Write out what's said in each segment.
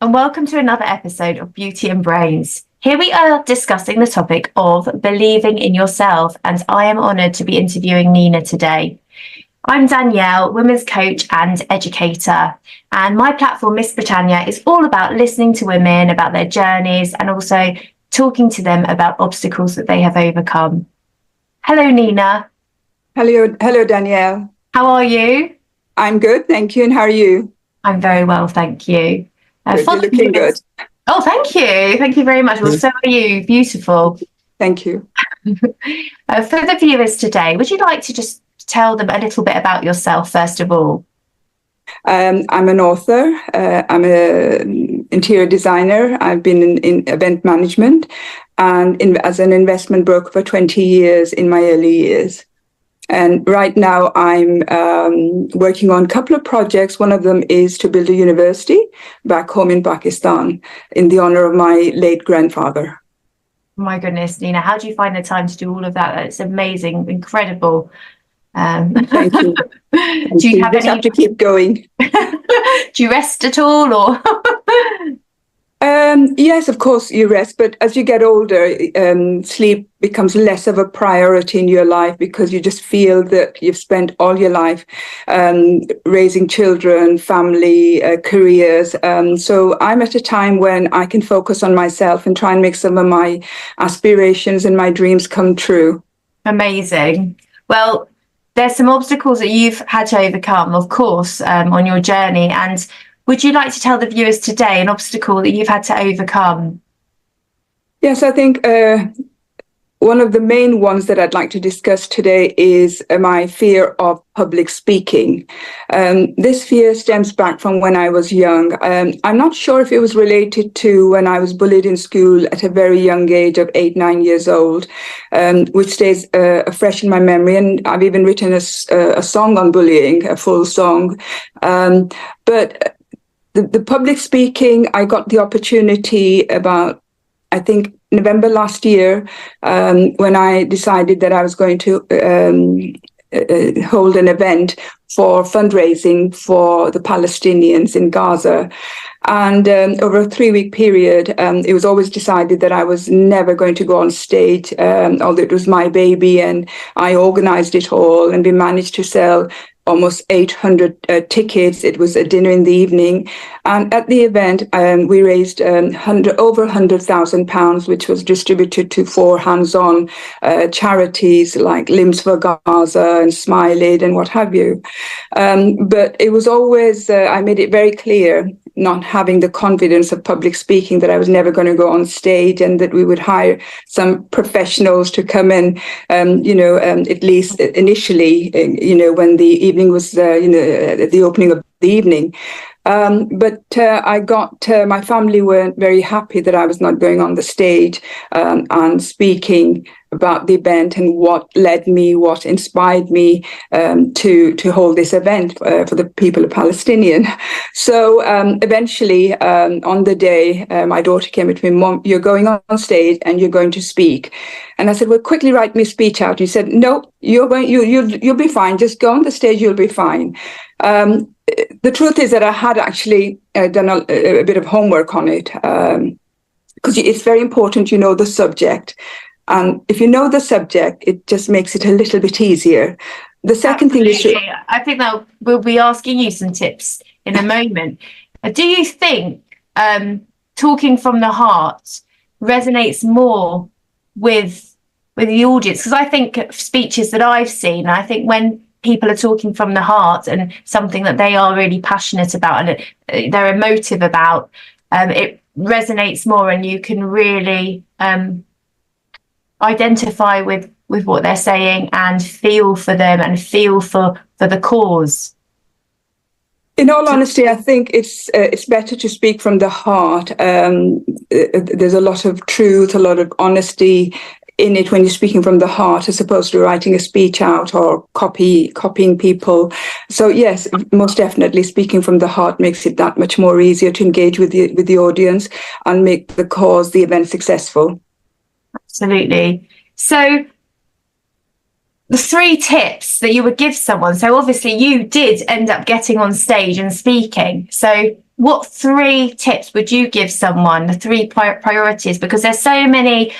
and welcome to another episode of Beauty and Brains. Here we are discussing the topic of believing in yourself, and I am honoured to be interviewing Nina today. I'm Danielle, women's coach and educator, and my platform, Miss Britannia, is all about listening to women about their journeys and also talking to them about obstacles that they have overcome. Hello, Nina. Hello, Danielle. How are you? I'm good, thank you. And how are you? I'm very well, thank you. You're looking good. Oh, thank you. Thank you very much. Well, so are you. Beautiful. Thank you. For the viewers today, would you like to just tell them a little bit about yourself, first of all? I'm an author. I'm an interior designer. I've been in event management and as an investment broker for 20 years in my early years. And right now I'm working on a couple of projects. One of them is to build a university back home in Pakistan in the honor of my late grandfather. My goodness, Nina, how do you find the time to do all of that? It's amazing, incredible. Thank you. Do you have have to keep going? Do you rest at all, or? Yes, of course you rest, but as you get older, sleep becomes less of a priority in your life because you just feel that you've spent all your life raising children, family, careers. So I'm at a time when I can focus on myself and try and make some of my aspirations and my dreams come true. Amazing. Well, there's some obstacles that you've had to overcome, of course, on your journey. And would you like to tell the viewers today an obstacle that you've had to overcome? Yes, I think one of the main ones that I'd like to discuss today is my fear of public speaking. This fear stems back from when I was young. I'm not sure if it was related to when I was bullied in school at a very young age of 8-9 years old, which stays fresh in my memory. And I've even written a song on bullying, a full song. But the public speaking, I got the opportunity about, I think, November last year, when I decided that I was going to hold an event for fundraising for the Palestinians in Gaza. And over a 3-week period, it was always decided that I was never going to go on stage, although it was my baby and I organized it all, and we managed to sell almost 800 tickets. It was a dinner in the evening. And at the event, we raised over £100,000, which was distributed to 4 hands-on charities like Limbs for Gaza and Smile Aid and what have you. But it was always, I made it very clear, not having the confidence of public speaking, that I was never going to go on stage, and that we would hire some professionals to come in, at least initially, when the evening was, the opening of the evening. But my family weren't very happy that I was not going on the stage and speaking about the event and what inspired me to hold this event for the people of Palestinian. So eventually, on the day, my daughter came to me, "Mom, you're going on stage and you're going to speak." And I said, "Well, quickly write me a speech out." He said, "No, you'll be fine. Just go on the stage, you'll be fine." The truth is that I had actually done a bit of homework on it, because it's very important you know the subject. And if you know the subject, it just makes it a little bit easier. The second thing is... I think that we'll be asking you some tips in a moment. Do you think talking from the heart resonates more with the audience? Because I think speeches that I've seen, I think when people are talking from the heart and something that they are really passionate about and they're emotive about, it resonates more, and you can really identify with what they're saying and feel for them and feel for the cause. In all honesty, I think it's better to speak from the heart. There's a lot of truth, a lot of honesty in it when you're speaking from the heart, as opposed to writing a speech out or copying people. So yes, most definitely, speaking from the heart makes it that much more easier to engage with the audience and make the cause, the event, successful. Absolutely. So the 3 tips that you would give someone. So obviously you did end up getting on stage and speaking. So what 3 tips would you give someone, the 3 priorities? Because there's so many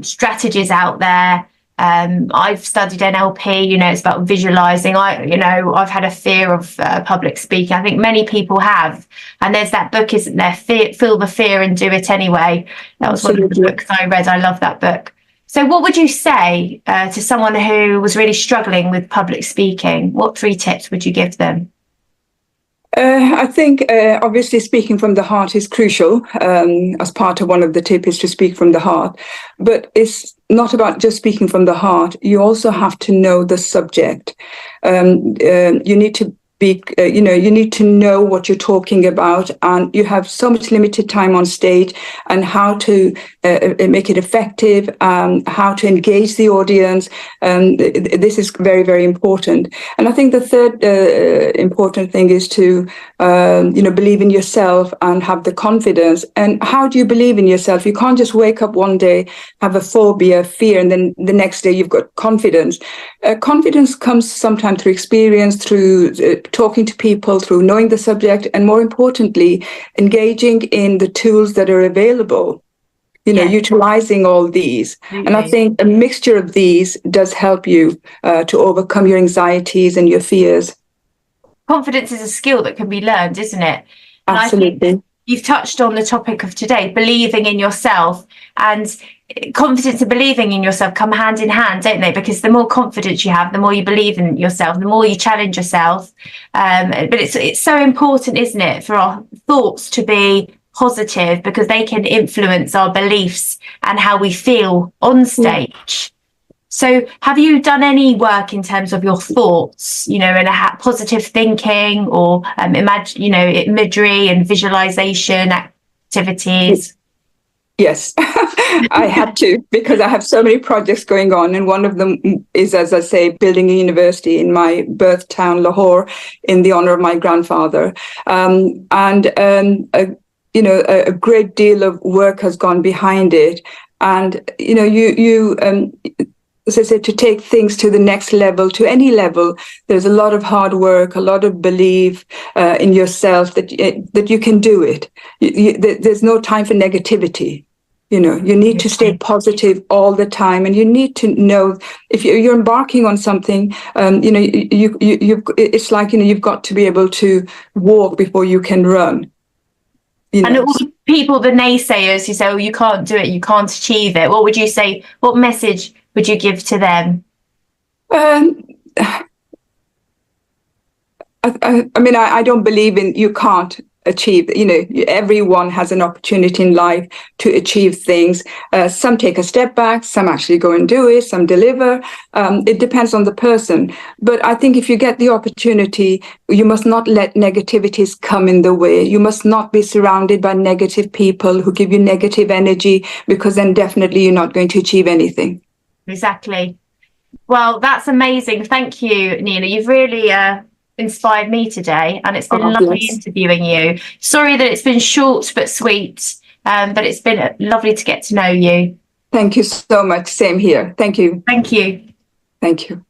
strategies out there. I've studied NLP, you know, it's about visualizing. I've had a fear of public speaking. I think many people have. And there's that book, isn't there? Feel the fear and do it anyway. That was one of the books I read. I love that book. So what would you say to someone who was really struggling with public speaking? What 3 tips would you give them? I think obviously speaking from the heart is crucial. As part of one of the tips is to speak from the heart, but it's not about just speaking from the heart. You also have to know the subject. You need to be, you need to know what you're talking about, and you have so much limited time on stage, and how to make it effective, how to engage the audience. This is very, very important. And I think the third important thing is to, believe in yourself and have the confidence. And how do you believe in yourself? You can't just wake up one day, have a phobia, fear, and then the next day you've got confidence. Confidence comes sometimes through experience, through talking to people, through knowing the subject, and more importantly, engaging in the tools that are available, utilizing all these. Mm-hmm. And I think a mixture of these does help you to overcome your anxieties and your fears. Confidence is a skill that can be learned, isn't it? And absolutely. I think you've touched on the topic of today, believing in yourself, and confidence and believing in yourself come hand in hand, don't they? Because the more confidence you have, the more you believe in yourself, the more you challenge yourself. But it's so important, isn't it, for our thoughts to be positive, because they can influence our beliefs and how we feel on stage. So have you done any work in terms of your thoughts, and positive thinking, or imagery and visualization activities? Yes, I had to, because I have so many projects going on. And one of them is, as I say, building a university in my birth town, Lahore, in the honor of my grandfather. A great deal of work has gone behind it. And, as I said, to take things to the next level, to any level, there's a lot of hard work, a lot of belief in yourself that you can do it. There's no time for negativity. You need to stay positive all the time, and you need to know if you're embarking on something. It's like you've got to be able to walk before you can run. And all the people, the naysayers who say, "Oh, you can't do it, you can't achieve it." What would you say? What message would you give to them? I don't believe in you can't achieve. Everyone has an opportunity in life to achieve things. Some take a step back, some actually go and do it, some deliver. It depends on the person. But I think if you get the opportunity, you must not let negativities come in the way. You must not be surrounded by negative people who give you negative energy, because then definitely you're not going to achieve anything. Exactly. Well, that's amazing. Thank you, Nina. You've really inspired me today, and it's been lovely interviewing you. Sorry that it's been short but sweet, but it's been lovely to get to know you. Thank you so much. Same here. Thank you. Thank you. Thank you.